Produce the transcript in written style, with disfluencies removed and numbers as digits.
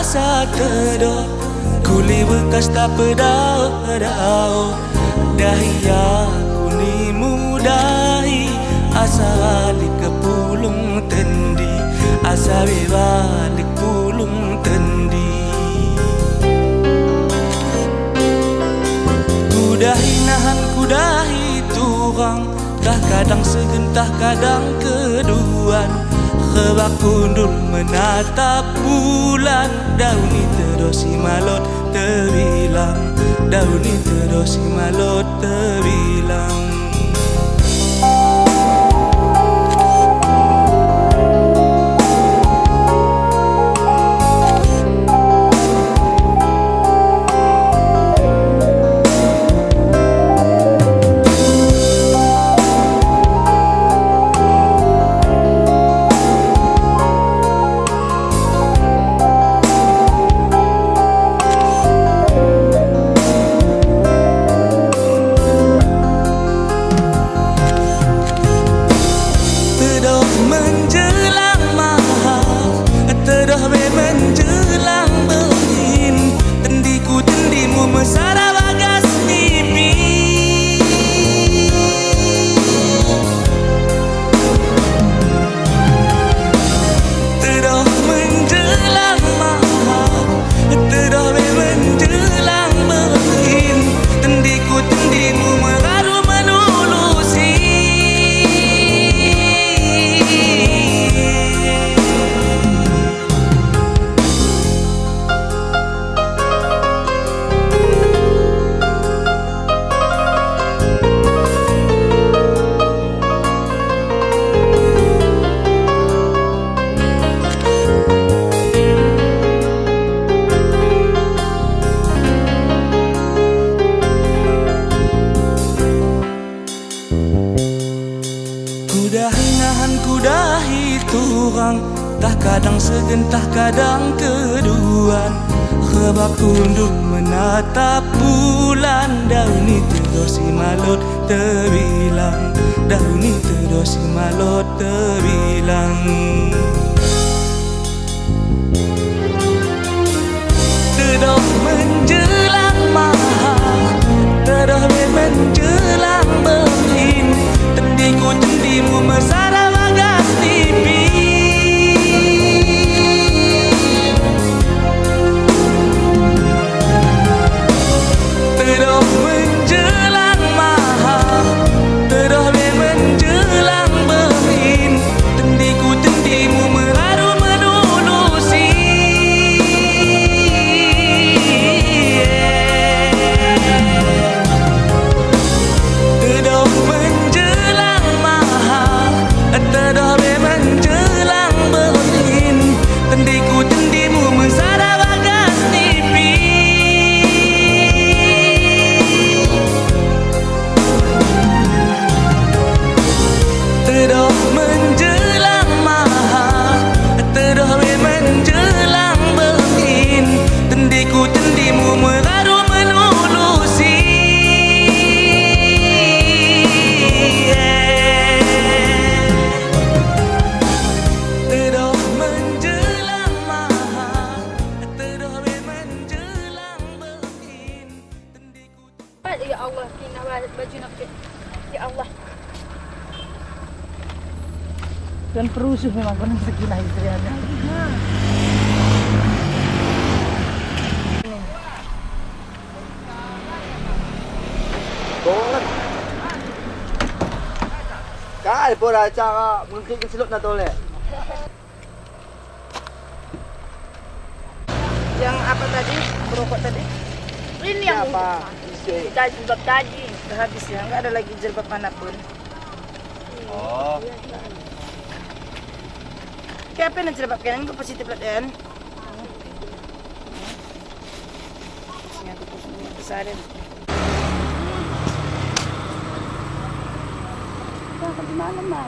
asa tedoh, kuli bekas tak pedau-pedau. Dahia kuni mudahi, asa balik ke pulung tendi, asa balik pulung tendi. Kudahi nahan kudahi turang, tah kadang segentah kadang keduan. Kebak kundur menatap bulan, dauni terosi malot terbilang, dauni terosi malot terbilang. Kudahi turang, tah kadang segentah kadang keduan. Kebak kundur menatap bulan, dauni terosi malot terbilang, dauni terosi malot terbilang. Tedoh menjelang mahal, tedoh menjelang berhin, tendiku tendimu mesara bagas tipi. Tedoh menjelang mahal, tedoh menjelang berhin, tendiku tendimu meraru menulusi. Tedoh menjelang mahal, tedoh menjelang berhin, tendiku tendimu mesara bagas tipi. Tedoh menjelang mahal, tedoh menjelang berhin, tendiku tendimu meraru menulusi. Tedoh menjelang mahal, tedoh menjelang berhin, tendiku. Ya Allah, kena baju nak. Ya Allah. Dan perusuh memang benar sekilah istriannya. Tolong. Kali pun acara mengkrik selut nak tolak. Yang apa tadi? Merokok tadi? Ini yang apa? kita jilbab tadi. Sudah habis ya, enggak ada lagi jilbab manapun. Oh. Kayak apa yang jilbab kanan itu positif lah kan? Sini aku pusingnya besarin. Di mana mah?